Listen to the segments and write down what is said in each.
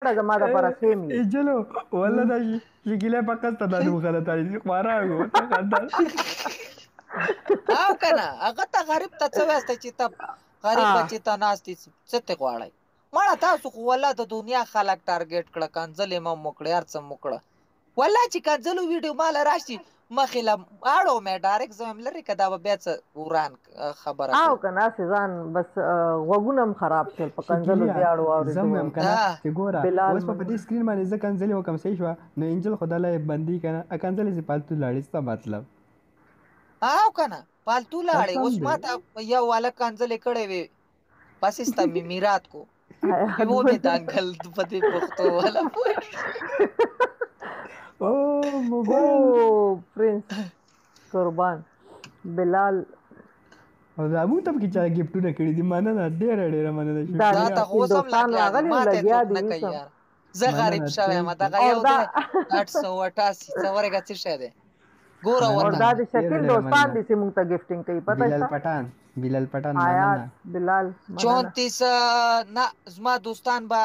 که زما دپاره سیم یې. انجلو والله دا شکیله پکه ست دا مخاله تاریخ خورا غو ته خندل او کنه هغه ته غریب ته څه واسطه چې ته غریب چې ته ناستې څه ته غواړي مړه تاسو خو والله د دنیا خلک ټارګټ کړه کنځلې مو مکړه هر څه مکړه والله چې کنځلو ویډیو مال راشي مخې له اړو مې ډایرکټ زم لري کدا به بیا څه وران خبره او کنه ځان بس غوګونه هم خراب شول په کنځلو دی اړو اورې زم هم کنه چې ګوره اوس په دې سکرین باندې ځکه کنځلې وکم صحیح شو نو انجل خدای بندي کنه ا کنځلې سي پالتو لاړې څه مطلب او کنه پالتو لاړې اوس ماته یو والا کنځلې کړې وي پس استا میرات کو वो भी दांगल पति पुख्तो वाला او پرنس قربان بلال او دا مو ته کی چا گیفټونه کړی دي مننه ډېر ډېر مننه شو دا ته اوسم راغلی لګیا دي زه غریب شوم ما دا یو 888 څورګه څه شه ده ګوره وردا د شکل دوستان دي چې مونږ ته گیفټینګ کوي پته بلال پټان مننه بلال 34 نه زما دوستان با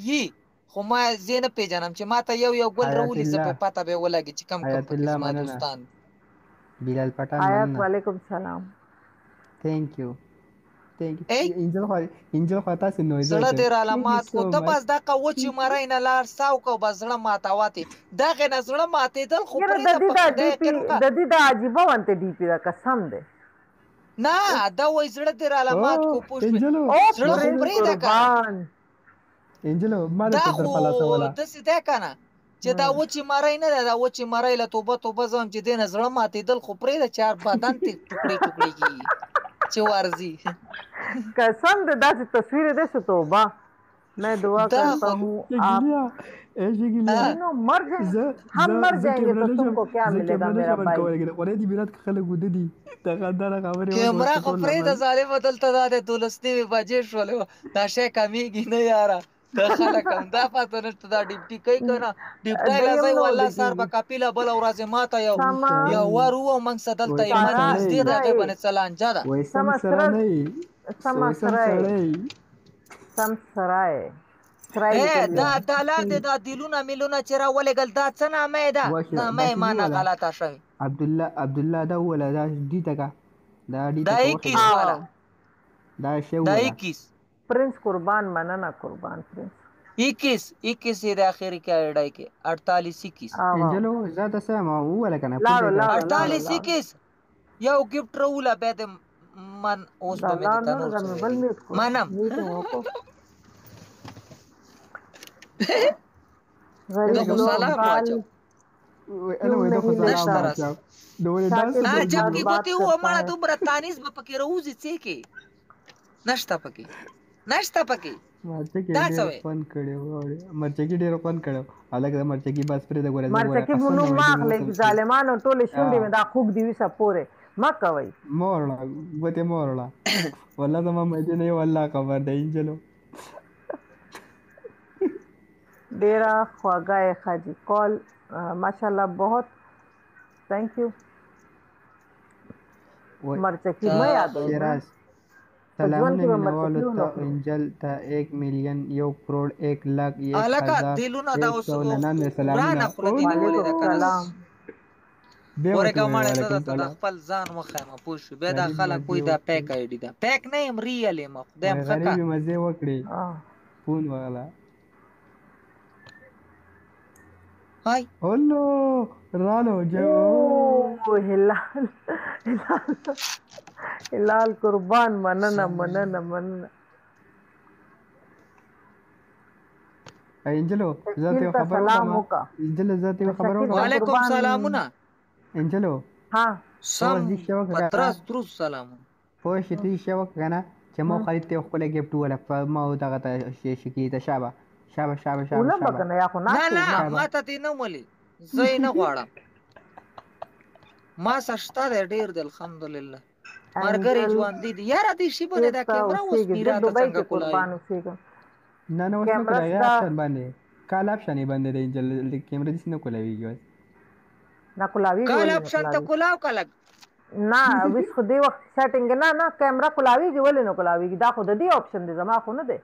یي خو ما زینه پیژنم چې ما ته یو ګل رولې زه په پته به ولګي چې کم زما دوستان بلال پټان آیات وعلیکم سلام ثانک یو انجل خو تاسو نو زړه دې علامات کو ته بس دا کو چې مړای نه لار ساو کو بس زړه ماته واته دا غنه زړه ماته دل خو پرې د دې د عجيبه وانت دی په قسم ده نه دا وای زړه دې علامات کو پوښ زړه خو پرې ده کان انجلو ما ته در پلاسه ولا د څه ده کنه چې دا و چې مړای نه دا و چې مړای له توبه زم چې دې نظر ماته دل خو پرې ده چار بدن ته ټوکړي کی چې ورزي قسم دے داسې تصویر دے سے توبہ میں دعا کرتا ہوں آپ مر جائیں ہم مر جائیں گے تو تم کو کیا ملے گا میرا بھائی کیمرا خو پرې د ظالم بدلته دا دولسنی بجې شولې دا شی کمیږي نه یاره دا خلک هم دا پته نشته دا ډیپټي کوي کنه ډیپټای لازم والله سر په کاپیلا بل ورځ ماته یو ور وو من سدلته ایمان دې دغه باندې چلان جاده سمسرای دا دالات دا دیلونه میلونه چې راولېګل دا څه نامه ده نامه معنا غلطه شوی عبدالله دا ولا دا دي تکا دا دي دا 21 والا دا شی دا 21 प्रिंस कुर्बान मानना कुर्बान प्रिंस 21 ये आखिरी क्या एडाई के 48 21 انجلو زاد سما ولا كان 48 21 یو गिफ्ट رولا بعد من اوس په مدته منم غریب سلام واچو جب کی بوتی هو مړه دومره تانیز به پکې روزي څه کې نشتا پکې دا څه فن کړو مرچکی ډیرو فن کړو الګ مرچکی بس پرې د ګورې مرچکی مونږ ماخلې ظالمانو ټول شونډې مې دا خوګ دی وسه پوره ما کوي مورلا وته مورلا والله زما مې نه والله خبر دی انجلو ډیرا خواګه خاجي کال ماشاءالله बहुत थैंक यू مرچکی مې یاد سلام نوالو ته انجل ته 1 مليون 1 کروڑ 1 लाख 1000 दिलुना دا اوس ورانه خلدي ولې دا سلام ورګه مړه ته خپل ځان مخه پوښ به دا خلک کوئی دا پیک ایډی دا پیک نه ام ریل م خدام خکا غریب مزه وکړي فون والا هاي اولو رالو جو هلال قربان مننه انجلو ذاته خبرو وعلیکم سلامونه انجلو ها سم پتراس درو سلام پوه شتي شو کنه چې مو خالد ته خپل ګفټ ولا ما دغه شکی ته شابه ولا بکنه یا خو نه ما ته دې نه مولي زه نه غواړم ما سشتا ډیر د الحمدلله مرګري ژوند دي یاره دې شی بده دا کیمرا اوس میرا ته څنګه کولای نه اوس نه کولای یا اپشن باندې کال اپشن باندې د انجل کیمرا دې نه کولای نه کولاوی کال اپشن ته کولاو کلک نه وس خو دی وخت سیټینګ نه کیمرا کولاوی ولې نه کولاوی دا خو د دې اپشن دی زما خو نه دی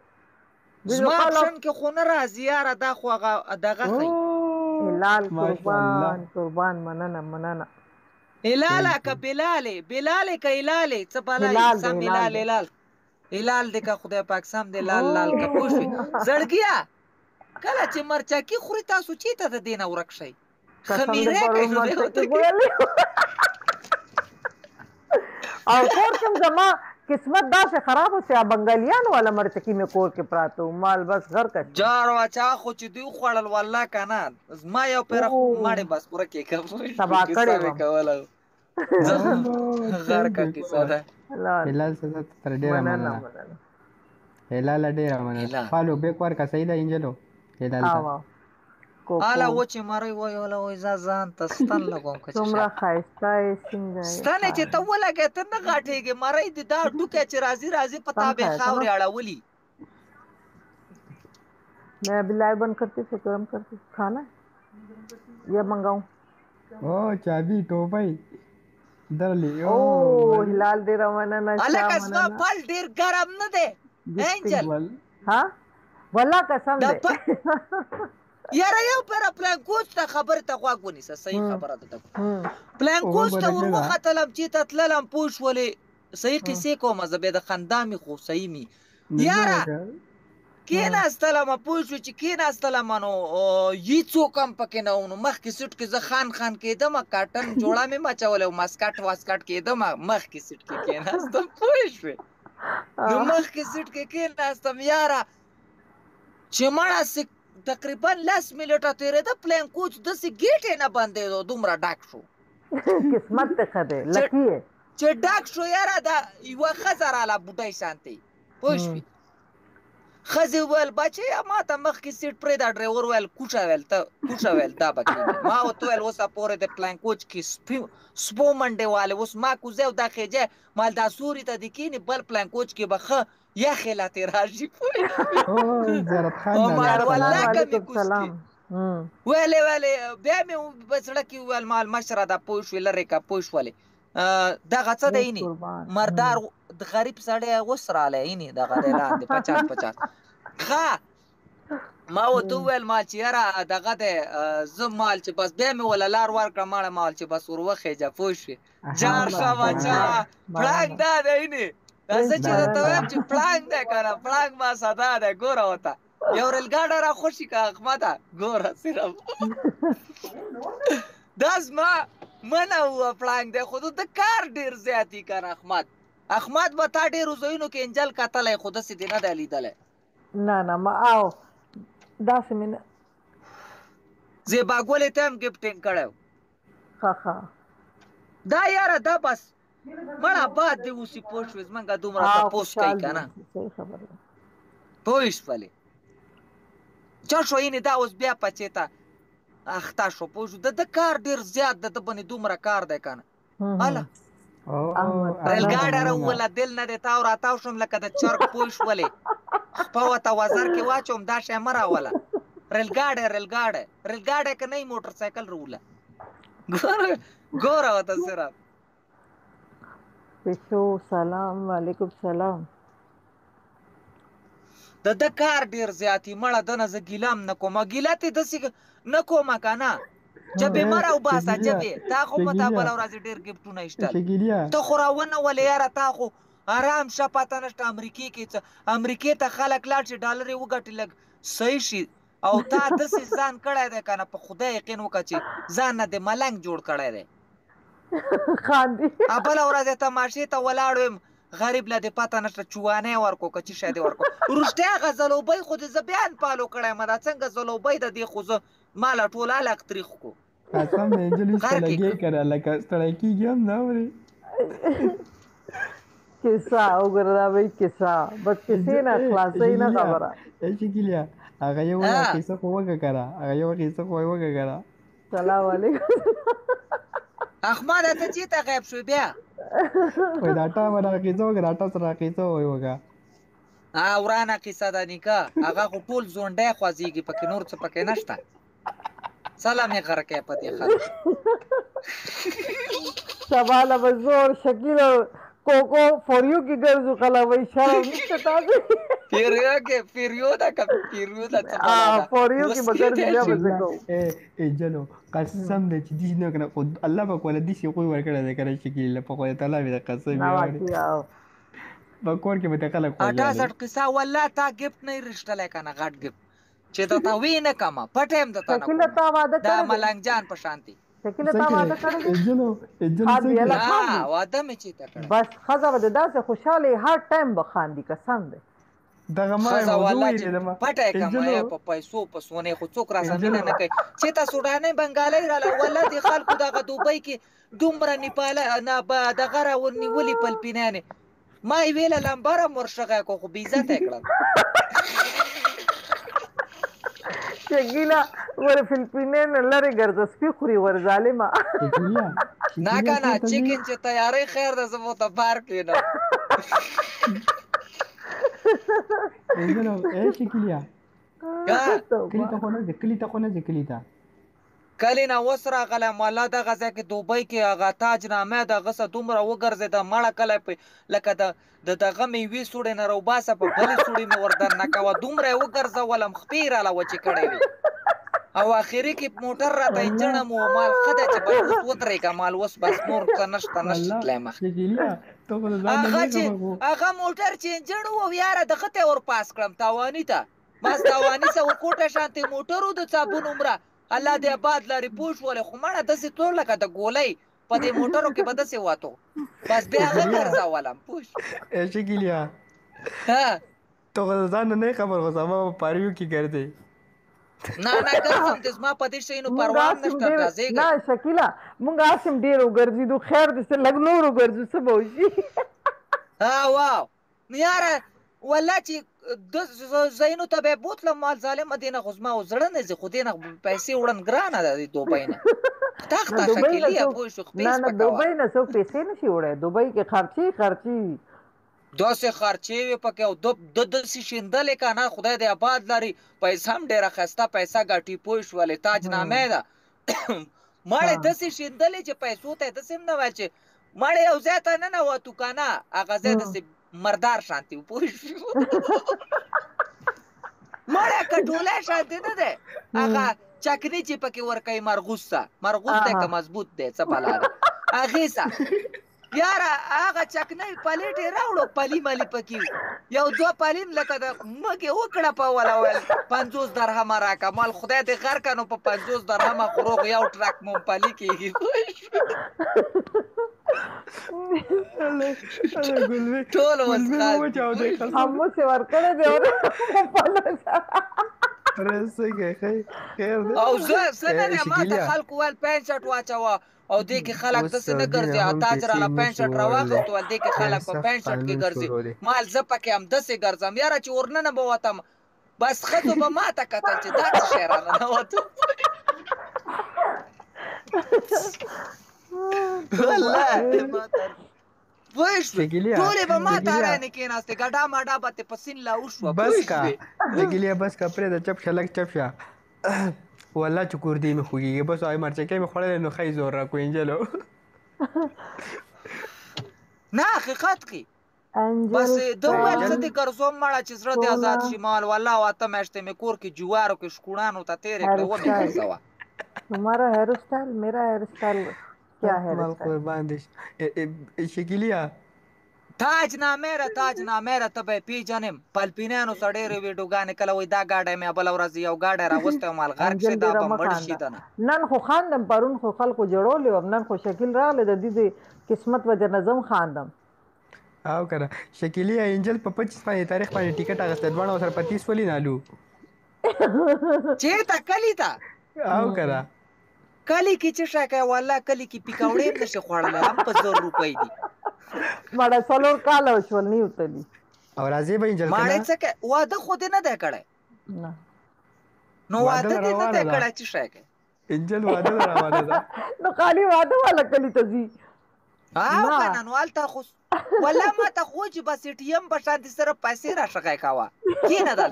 زما اپشن کې خو نه راځي یاره دا خو هغه دغه ښي هلال قربان مننه هلاله که بلالې که هلالې څه بلای سم هلال دی که خدای پاک سم دی لال که پوه شوې زړګیه کله چې مرچکي خوري تاسو چېرته د دې نه ورک شئ خمیره کوي نو دی ورته او کور کې زما قسمت داسې خراب و چې بنګالیان والا مرچکي مې کور کې پراته و مال بس غر کړ جار واچا خو چې دوی خوړل والله که نه زما یو پیره ماړې بس پوره کېږه تباه کړې وم کوله غر که کیسه ده هلال څه تر ډېره مننه هلاله ډېره مننه فالو بیک ورکه صحیح ده انجلو هلال ته آله وچې مرۍ وایي وایي زه ځان ته ستن لګوم څومره ښایسته یې څنګه ستن یې چې ته ولګې ته نه غاټېږې مرۍ دې دا ډوکی چې راځي په تابې خاورې اړولي मैं अभी लाइव बंद करती फिर गरम करती खाना या मंगाऊं ओ चाबी टोपाई दरली ओ हिलाल दे रवाना ना अलग असमा फल ډیر ګرم نه دی انجل ها والله قسم دې یاره یو پر پلانکوچ ته خبره ته غوږ ونیسه صحیح خبره ده پلانکوچ ته ورمختلم چې ته تللم پوه شولې صحیح قصې کومه زه بیا د خندا مې خو صحیح مې یاره کېناستلم پوه شو چې کېناستلم نو هېڅوک هم پکې نه و نو مخکې سیټ کې زه خان کېدم کاټن جوړه مې مچولی او مسکټ واسکټ کېدم مخکې سیټ کې کېناستم پوه شوې نو مخکې سیټ کې کېناستم یاره چې مړه تقریبا 10 منټه تېرېده پلین کوچ داسې ګیټ یې نه بندېدو دومره ډک شو قسمت ته ښه دی لکي یې چې ډک شو یاره دا یوه ښځه راله بوډۍ شانتې پوه شوې ښځې وویل بچیه ما ته مخکې سیټ پرېږده ډرایور ویل کوټه ویل ته کوټه ویل دا به کېږي ما ورته ویل اوسه پورې د پلین کوچ کې سپو منډې والې اوس ما کوزی او دا خېجی مال دا سوري ته دې کښېني بل پلین کوچ کې به ښه یخې لاته راشي والله که مې کوزکي ویلې بیا مې په زړه کې وویل مال مشره ده پوه شوې لرې که پوه شولې دغه څه دی اینې مردار غریب سړی اوس رالی اینې دغه دی لاندې 50 ښه ما ورته وویل مال چې یاره دغه دی زه مال چې بس بیا مې وله لار ورکړه ماړه مال چې بس ور وخېجه پوه شوې جار شه بچه پړانګ دا دی اینې زه چې درته وایم چې پړانګ دی که نه پړانګ ما سدا دی ګوره ورته یو ریلګاډه را خوشي که احمده ګوره صرف دا زما منه وه پړانګ دی خو د کار ډېر زیات یي که نه احمد به تا ډېرو ځایونو کې انجل کتلی خو داسې دې نه دی لیدلی نه ما او داسې مې نه زیباګولې ته هم ګفټینګ کړی و ښه دا یاره دا بس مړه باد دې اوسي پوه شوې زمونږ دومره تپوس کوي که نه پوه شولې چا شو اینې دا اوس بیا پچې ته اخته شو پوه شو د کار ډېر زیات د ده باندې دومره کار دی که نه هله ریلګاډه راووله دل نه دی تاو راتاو شوم لکه د چرګ پوه شولې خپه ورته وزر کې واچوم دا شی مه راوله ریلګاډی که نه یي موټر سایکل راوله ګوره ورته صرف پیشو سلام وعلیکم سلام د ده کار ډېر زیات یي مړه ده نه زه ګیله هم نه کوم ګیله تې داسې نه کومه که نه جبې مه راوباسه جبې تا خو په تا بله ورځې ډېر ګفټونه ایشتل ته خو راونه ولې یاره تا خو آرام شه پته نشته امریکې کې څه امریکې ته خلک لاړ چې ډالر یې وګټي لږ صحیح شي او تا داسې ځان کړی دی که نه په خدای یقین وکړه چې ځان نه دې ملنګ جوړ کړی دی خاندي بله ورځ یې تماشې ته ولاړ ویم غریب له دې پته نشته چوانۍ ورکو که څه شی دې ورکو وروستیا هغه ځلوبۍ خو دې زه بیا انفالو کړی یم دا څنګه ځلوبۍ د دې خو زه ما له ټول الګ تریخ کو قسم دې انجلې ستړی کړه لکه ستړی کېږي هم نه اورې کیسه وګوره بھائی کیسه بس کیسې نه خلاصوي نه خبره شکیلیا هغه یو قصه خو وکړه سلام علیکم احمد ته چېرته غیب شوې بیا وایي دا ټا به راقیڅه وکړه دا ټا سره راقیڅه وایي وکړه ورانه قصه ده نیکه هغه خو ټول ځونډی خوځېږي پکې نور څه پکې نشته سلام یې غرقی په دې خلک سبا له به زور شکیل کوکو فور یو کې ګرځو کله وای شرم نشته تاسو پیریو دا فور یو کې به ګرځو بیا به زه کوم جنو قسم دې چې دې نه کنه الله په کوله دې شي کوی ورکړه دې کنه شکل په کوله تعالی دې قسم نه واقعي په کور کې به تکله کوی 68 قصه والله تا گفت نه رښتله کنه غټ گفت چې دا تا وینه کما پټیم د تا شکل تا واده دا کړی ملنګ جان په شانتي شکل تا واده کړی جنو واده مې چې تا کړی بس خزه به داسې خوشاله هر ټایم به خاندي قسم دی دغه ما خزه والله چې پټه کما په پیسو په سونه خو څوک را سمینه نه کوي چې تا سودانه بنگالي را والله دي خلکو دغه دوبۍ کې دومره نیپال نه دغه را ونیولې پلپینانه ما ویله لمبره مرشقه کو خو بیزت کړم شګیلا ور فلپینین لری ګرځ سپي خوري ور ظالما نه کنه چیکن چې تیاری خیر ده زمو ته بار کینو جنو شکلیا کلیتا کلی نه وسره غله مولا د غزه کې دوبۍ کې هغه تاج نامه د غسه دومره وګرځي د مړه کله په لکه د دغه مې وی سوړې نه رو باسه په بلې سوړې مې وردان نه کاوه دومره وګرځه ولم خپیر علا و چې کړې او اخیری کې موټر را ته انجن مو مال خدای چې په اوس وترې کمال وس بس نور څه نشته لمخ هغه موټر چې انجن وو یاره د خته ور پاس کړم تاوانی ته بس تاوانی سه ورکوټه شانتي موټرو د صابون عمره الله دې آباد لري پوش ولې خو مړه داسې تور لکه د ګولۍ په دې موټرو کې به داسې واتو بس بیا هغه ګرځولم پوش شکلیا ها تو ځان نه خبر خو سما پاریو کې ګرځي نه ګرځم دې ما په دې شي نو پروا نشته راځي نه شکیلا مونږ اسیم ډیر وګرځي دو خیر دې لګ نور وګرځو څه به وشي ها واو یاره ولا چې د زینو ته به بوتله مال ظالم دینه غزما او زړه نه زی خو دینه پیسې وړن ګرانه د دوبۍ نه تخت شکلیا پوه شو خپل نه دوبۍ نه څو پیسې نشي وړه دوبۍ کې خرچي داسې خرچې وي پکې او د داسې شیندلې کنه خدای دې آباد لري پیسې هم ډیره خسته پیسې ګټي پوه شو ولې تاج نامه ده مړې داسې شیندلې چې پیسو ته داسې نه وای چې مړې او زیاته نه وته کنه هغه زیاته مردار شانتي پوه شو مړه کټوله شانتي نه ده هغه چکنی چې پکې ورکای مرغوس ته که مضبوط دی څه بلا ده هغه سا یاره هغه چکنی پلیټ راوړو پلی مالی پکې یو دو پلین لکه د مګه وکړه په ولا ول 50 درهم راکا مال خدای دې غر کنو په 50 درهم خروغ یو ټرک مون پلی کېږي ټول وسخه همو څه ورکړه دی اور او زه سنه ما ته خلکو ول 65 واچوا او دې کې خلک د څه نه ګرځي او تاجر علا 65 راوغست ول دې کې خلک په 65 کې ګرځي مال زه پکې هم دسه ګرځم یاره چې ورنه نه بوتم بس خته به ما ته کتل چې دا څه شهرانه نه وته والله ما ته وښ ټول به ما ته رانه کې ناشته ګډا ماډا به پسین لا وشو بس کا لګلیا بس کا پرې د چپ شلک چپ شه والله چې کور دې مې خوږیږي بس آی مرچکې مې خوړلې نو خی زور را کو انجلو نه حقیقت کې بس دوه څه ګرځوم مړه چې زړه دې آزاد شي مال والله واته مشته مې کور کې جوارو کې شکوړانو ته تیرې کړو و مې ګرځوا تمہارا हेयर स्टाइल मेरा हेयर स्टाइल क्या है مال قربان دې شکلیا تاج نامه را ته به پیجنم پلپینانو سړې ویډیوګانې کله وای دا گاډه مې بل ورځ یو گاډه راوسته مال غرق شي دا بمړ شي دنه نن خو خاندم پرون خو خلکو جوړول نن خو شکل رااله د دې قسمت وجه نظم خاندم او کنه شکلیا انجل په 25 باندې تاریخ باندې ټیکټ اغسته دوه سره 35 ولې نالو چیرته کلی تا او کنه کلی کې چې شکه والله کلی کې پکوړې نشه خوړل هم په 100 روپۍ دي مړه څلور کال وشول نه وتلی او راځي به انجل مړه څه واده خو دې نه ده کړه نه نو واده دې نه ده کړه چې شکه انجل واده روانه ده نو خالی واده والا کلی ته زی کنه نو الته خو ولا ما ته خو چې بس ټي ام په شان دي سره پیسې را شګه کاوه کینه ده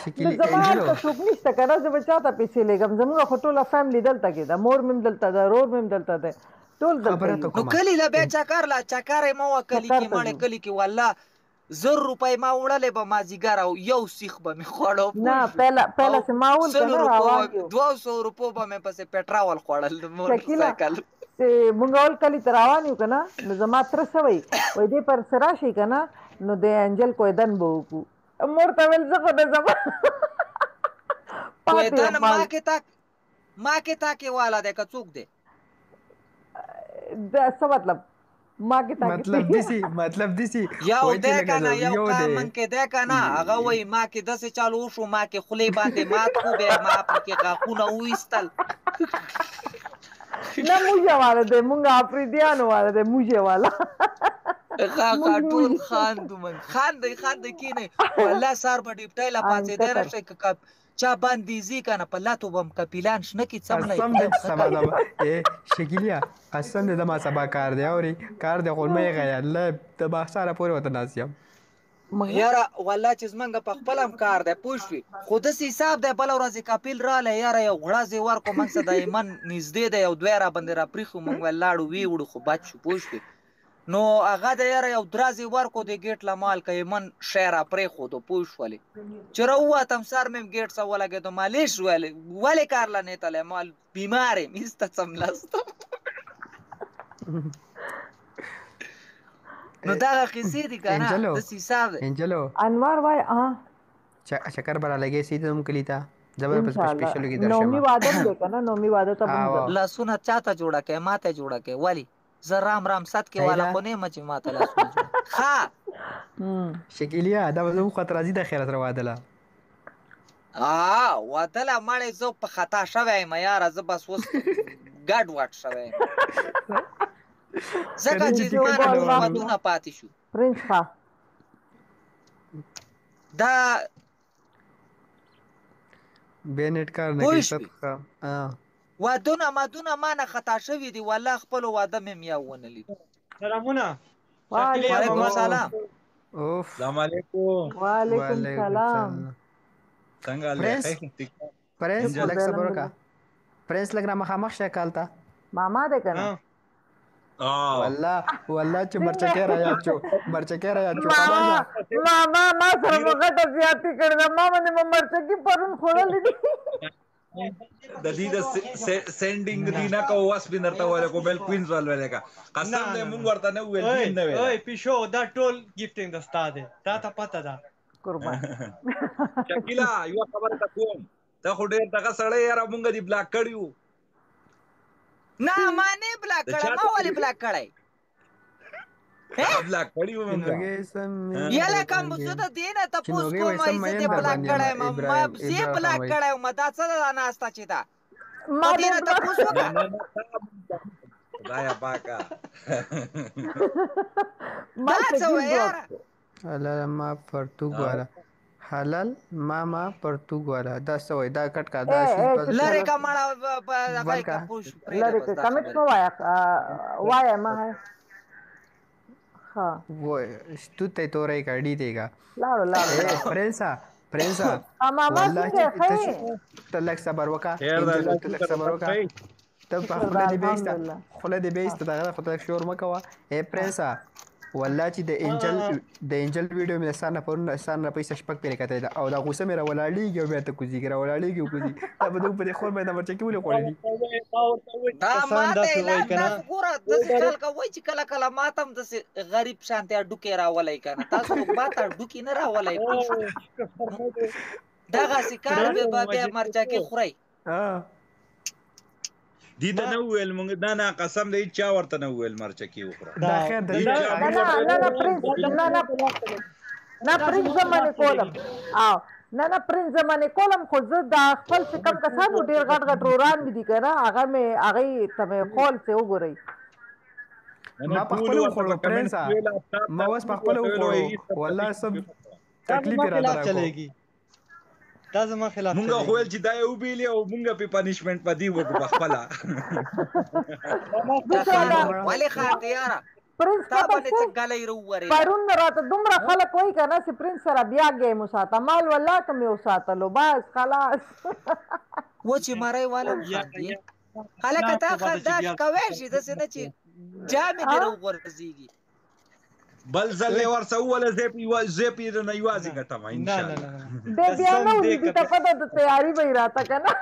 شکلی انجل ته څوک نشته کنه زه بچا ته پیسې لګم زموږ خټوله فیملی دلته کې دا مور مم دلته دا رور مم دلته ده ټول دلته خبره یو. ته نو کومه کلی له بیا چکر لا چکر ما و کلی چکر کې ته مړې ځو. کلی کې والله 100 روپۍ ما وړلې به مازیګر او یو سیخ به مې خوړو نه پهله چې ما ول کنه روان یو 200 روپو به مې پسې پټراول خوړل موټر شکیلا سایکل چې مونږ اول کلی ته روان یو کنه نو زما تر سوی وای دې پر سره شي کنه نو د انجل کویدن به وکړو مور ته ویل زه خو د زما پاتې کویدن یم ما کې تاکي والا دی که څوک دی د څه مطلب ما کې تاکي مطلب دسی یو دی کنه یو قامن کې دی کنه هغه وای ما کې داسې چالو وشو ما کې خولې باندې مات کو بیا ما پر کې غاښونه وایستل نه موجه والا دی مونږ افریدیانو والا دی موجه والا ټول خاندو من خاندي کینه والله سار په ډیپټای لا پاتې دی راشه چا باندې کنه په لاتو بم کپیلان شنه کی څملای سبا شکیلیا قسم دې ما سبا کار دی اوري کار دی خو مې غیا الله د باساره پورې وته ناسیم یاره والله چې زمنګ په خپل هم کار دی پوښوي خو د حساب دی بل ورځ کپیل رااله یاره یو غړازي ورکو منځ د ایمن نږدې دی یو دوه را باندې را پریخو مونږ ولاړو وی وړو خو بچ شو پوښوي نو هغه د یاره یو درازي ورکو د ګیټ لمال کې من شهر پرې خو دو پوښولې چې راواتم سر مم ګیټ سره ولګې ته مالیش ولې کار لنه تله مال بیمارې میسته څملاست نو دا قصې دي کنه د حساب انجلو انوار وای چکر برا لګې سیدم کلیتا زبر پس سپیشل کې درشه نومي واده دی کنه نومي واده ته مونږ لاسونه چاته جوړه کې ماته جوړه کې ولی زرام رام سات کې والا خو نه مچ ماته لاسونه ها شکیلیا دا وزو خطر ازي د خیرت روادله وادله مړې زه په خطا شوی ما یار زه بس وس ګډ واټ شوی زکه چې ما ودونه پاتې شو پرنس ها دا بینټ کار نه کوي ودونه ما نه خطا شوی دی والله خپل واده مې میا ونه لید سلامونه وعلیکم السلام اوف السلام علیکم وعلیکم السلام څنګه پرنس لک صبر کا پرنس لک را مخامخ شکل تا ماما ده کنه والله چې مرچکه را یا چو ما سره وغټه زیاتی کړم ما باندې مرچکی پرون خورلې دي د دې د سندینګ دی نه کو واس بنرته ولا کو بل کوینز ولې کا قسم دې مونږ ورته نه ویل نه ویل اوه پیشو دا ټول گیفټینګ د استاد تا ته پته ده قربان شکیلا یو خبر ته کوم ته خو ډېر دغه سړی یاره مونږ دی بلاک کړیو نه ما نه بلاک کړم ما ولې بلاک کړای بلاک کړیو مونږ یاله کوم څه د دینه ته پوس کوم چې بلاک کړای ما زه بلاک کړای ما دا څه د ناستا چې دا ما دینه ته پوس وکړه خدایا پاکا ما څه یار حلال ما پرتګ والا حلال ماما پرتګ والا دا سوې دا کټ کا دا شي لری کا مړه هغه کا پوس لری کمنټ نو وایا ما ها وای ستو ته تورې کړي دیګه لاړو پرنسا ماما څنګه ته لک صبر وکا ته په خله دې بیسته دا خدای شور مکوا اے پرنسا والله چې د انجل ویډیو مې سره پرونه سره پیسې شپک پیل کته دا او دا غوسه مې را ولاړیږي او بیا ته کوزي ګره ولاړیږي کوزي دا به دوی په خور مې د مرچ کې ولې خوړې دا ماته لا ګوره د خلک وای چې کله کله ماتم د غریب شانته ډوکې را ولای کنه تاسو ماته ډوکې نه را ولای دا غسی کار به بیا مرچ کې خوري دي ته نو ویل مونږ دا نه قسم دې چا ورته نو ویل مرچکی وخوره دا خیر نه پرنس زمانه کولم او نه پرنس زمانه کولم خو زه دا خپل څه کم کسانو ډیر غټ روران دي کنه هغه ته خول څه وګورئ ما په خپل خور پرنسا ما واس په خپل خور والله سب تکلیف را راغلی دا زما خلاف مونږ خویل چې دا یو بیلی او مونږ په پنیشمنت پدی وګو په خپل ولی خاطر یاره پرنس تا باندې څنګه لای وروره پرون راته دومره خلک وای کنه چې پرنس سره بیا گیم وساته مال والله ته مې وساتلو بس خلاص و چې مړی والو هلکه تا خندا کوی شي داسې نه چې جامې دې راوغورځېږي بل ځل یې ورسه وویله زه پې نه یوازې ګټم انشاءالله دی بیا نه ولیدي ته پته د تیاري به یې راته که نه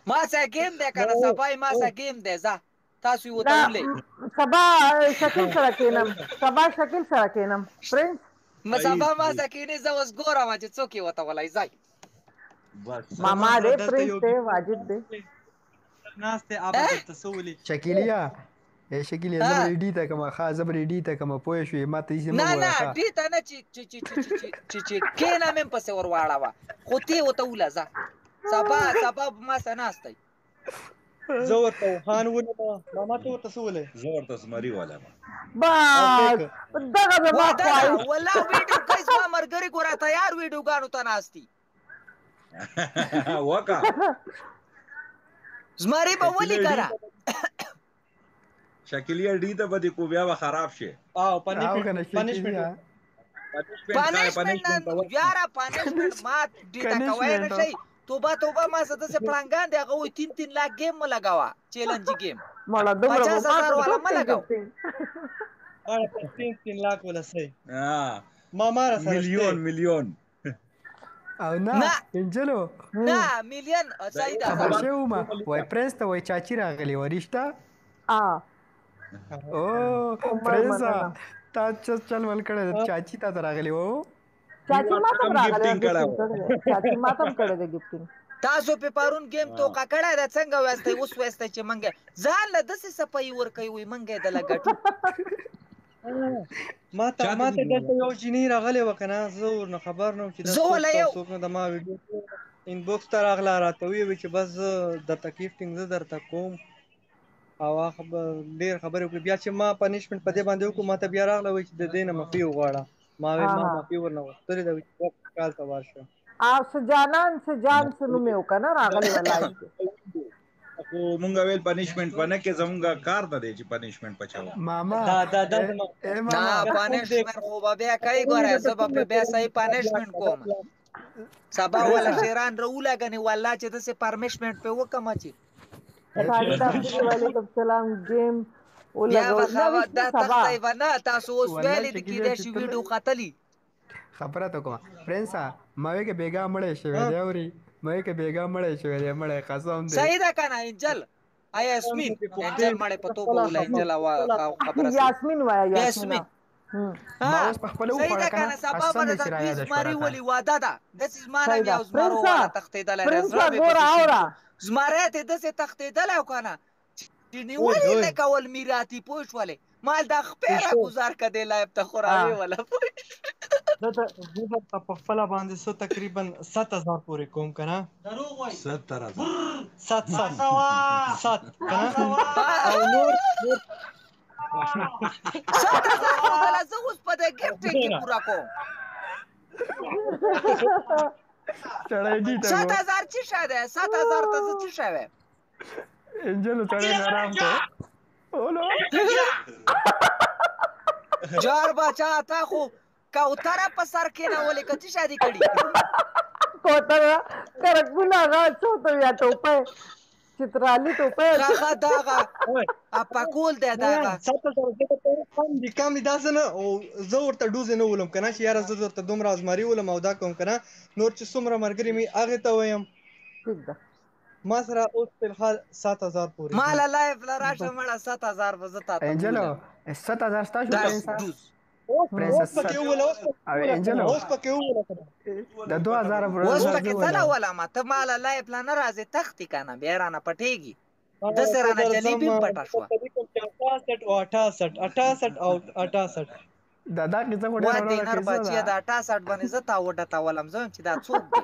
ما سره ګیم دی که نه سبا یې ما سره ګیم دی ځه تاسو یې ورته ولئ سبا شکیل سره کښېنم سبا شکیل سره کښېنم پرنس سبا ما سره کښېنې زه اوس ګورم چې څوک یې ورته ولئ ځئ ماما دی پرنس دی واجب دی شکیلیا شکیلیا زه به ډي ته کومه ښه زه به ډي ته کومه پوه شوې ما ته هېڅ مه نه ګوره ډي ته نه چې کښېنه مې پسې ور واړوه خو ته یې ورته وله ځه سبا ما سره ناستی زه ورته خان ولم ماما ته ورته څه ولې زه ورته زمري ولم بس دغه زما خواهش والله ویډیو کوي زما ملګري ګوره تیار ویډیوګانو ته ناست دي وکه زمري به ولي که نه شکیلیا ډي ته به دې کو بیا به خراب شي پنشمنټ یاره پنشمنټ ما ډي ته کوی نه شئ توبه ما سره داسې پړانګان دی هغه وایي 3 لاک ګیم مه لګوه چیلنجي ګیم 50,000 والا مه لګوه 3 لاک ولا صحیح ما را سره میلیون او نه انجلو نه میلیون صحیح ده خبر شوی ومه وایي پرنس ته وایي چاچي راغلې وه رښتا او پرنسه تا چل ول کړی چاچي تا ته راغلې وه چاچی ما ته راغلی چاچی ما ته کړی دی ګفټینګ تاسو په پرون گیم توکا کړی دا څنګه واسطه اوس واسطه چې منګه ځان له دسې صفای ور کوي وي منګه د لګټو ما ته دلته یو جنی راغلی وکنه زه ورنه خبر نه چې زه ولا یو څوک نه د ما ویډیو انبوکس ته راغله راته وی چې بس د تکلیفټینګ زه درته کوم او ډیر خبرې وکړې بیا چې ما پنشمنټ په دې باندې وکړو ما ته بیا راغله وایي چې د دې نه معافي وغواړه ما وی ما معافي ورنه غوښتلې ده چې کال ته ورشه سجانان سجان څه نوم یې وکړه نه راغلی ولای خو مونږ ویل پنشمنټ پنه کې زمونږ کار نه دی چې پنشمنټ پچاو ماما نه پنشمنټ خو به بیا کوي ګوره زه به بیا صحیح پنشمنټ کوم سبا والا شیران راولګنې والله چې داسې پرمیشمنټ پې وکړم چې وعلیکم السلام گیم یا بخاوت دا تختی و نه تاسو اوس ویلې د کېدای شي ویډیو ختلی خبره ته کومه پرنسه ما وی که بیګا مړی شوی دی اوري ما وی که بیګا مړی شوی دی مړی قسم دی صحیح ده که نه انجل یاسمین انجل مړی په توبه وله انجل خبره یاسمین وایه یاسمین صحیح ده که نه سبا به درته دوی زمري ولي واده ده داسې زما نه بیا زمرو والا تښتېدلی دی زمری ته داسې تښتېدلی او که نه چې نیولې نه کول میراتي پوه شولې مال دا خپې راګزار که دی لایب ته خو راویوله زه درته په خپله باندې څو تقریبا 7,000 پورې کوم که نه 70,000 7 که نه او نور 7,000 زه اوس په دې ګفټینګ کې پوره کوم 7,000 څه شی دی 7,000 ته زه څه شی ویم انجلو سړی حرام ته جار بچا تا خو کوتره په سر کېنولې که څه شادي کړي کوتره کرکونه هغه څه ته یا ټوپۍ چترالي ټوپۍ هغه دغه اپاکول دی دغه 7,000 کم دي داسې نه او زه ورته ډوزې نه ولم که نه چې یاره زه درته دومره ازماري ولم او دا کوم که نه نور چې څومره ملګري مې هغې ته ویم ما سره اوس فلحال 7,000 پورې ما له لایف له راشه مړه 7,000 به زه تا ته انجلو 7,000 ستا شو اوس پکې ووله اوس پکې ووله د 2,000 اوس پکې څه نه ولمه ته ما له لایف له نه راځې تښتې که نه بیا رانه پټېږي داسې رانه جلیبي پټه شوه 68 او 68 دا کیسه خو وا دینر بچیه د 68 باندې زه تا وډتولم زه وایم چې دا څوک دی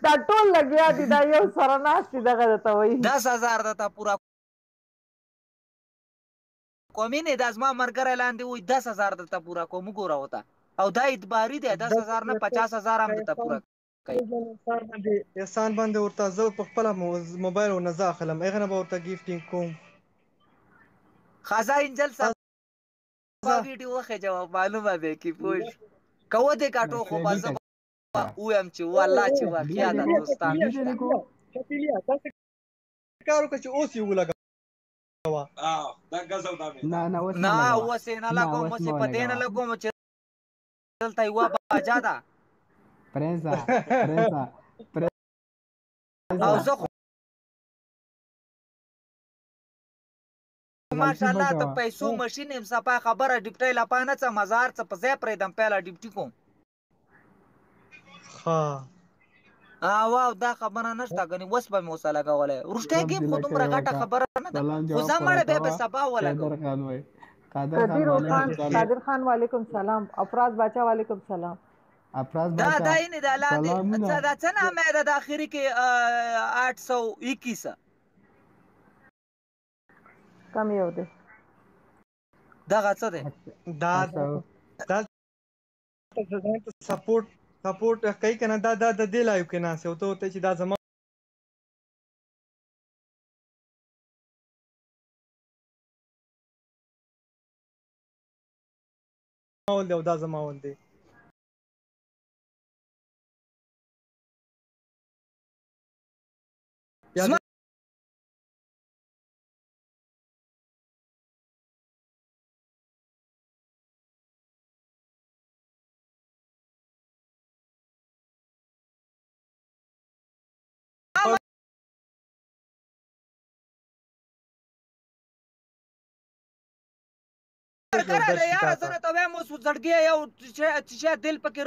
دا ټول لګیا دي دا یو سره ناست دي دغه درته وایي 10,000 درته پوره کومې نه دا زما ملګری لاندې وایي 10,000 درته پوره کوم وګوره ورته او دا اعتباري دی 10,000 نه 50,000 هم درته پوره احسان باندې ورته زه په خپله موبایل ورنه زه اخلم هغې نه به ورته ګیفټینګ کوم خزا انجل صاحب ویډیو وخې جواب معلومه دی کې پوه که ودې کاټو خو به زه ویم چې والله چې واقعیا د دوستان نشته شپیلیا تاسو کار وکړئ چې اوس یې ولګوه نه اوس نه اوس یې نه لګوم اوس یې په دې نه لګوم چې دلته یوه باجا ده پرنسا او زه خو ماشاءالله د پیسو ماشین یم صفا خبره ډیپټۍ لا پانه څه مزار څه په ځای پرېږدم پیله ډیپټي کوم واو دا خبره نشته ګنې اوس به مې ورسره لګولی وروستی ګیم خو دومره غټه خبره نه ده خو زه مړی بیا به سبا ولګوم قادر خان وعلیکم سلام افراز باچا وعلیکم سلام دا یعنې دا لاندې دا څه نامه یې ده د اخري کې 821 کم یو دی دغه څه دی دا سپورټ کوي که نه دا د دې لایو کې ناست یو ته ورته چې دا زما ول دی او دا زما ول دی یاره زه نه ته وایم اوس زړګی یو چې دل پکې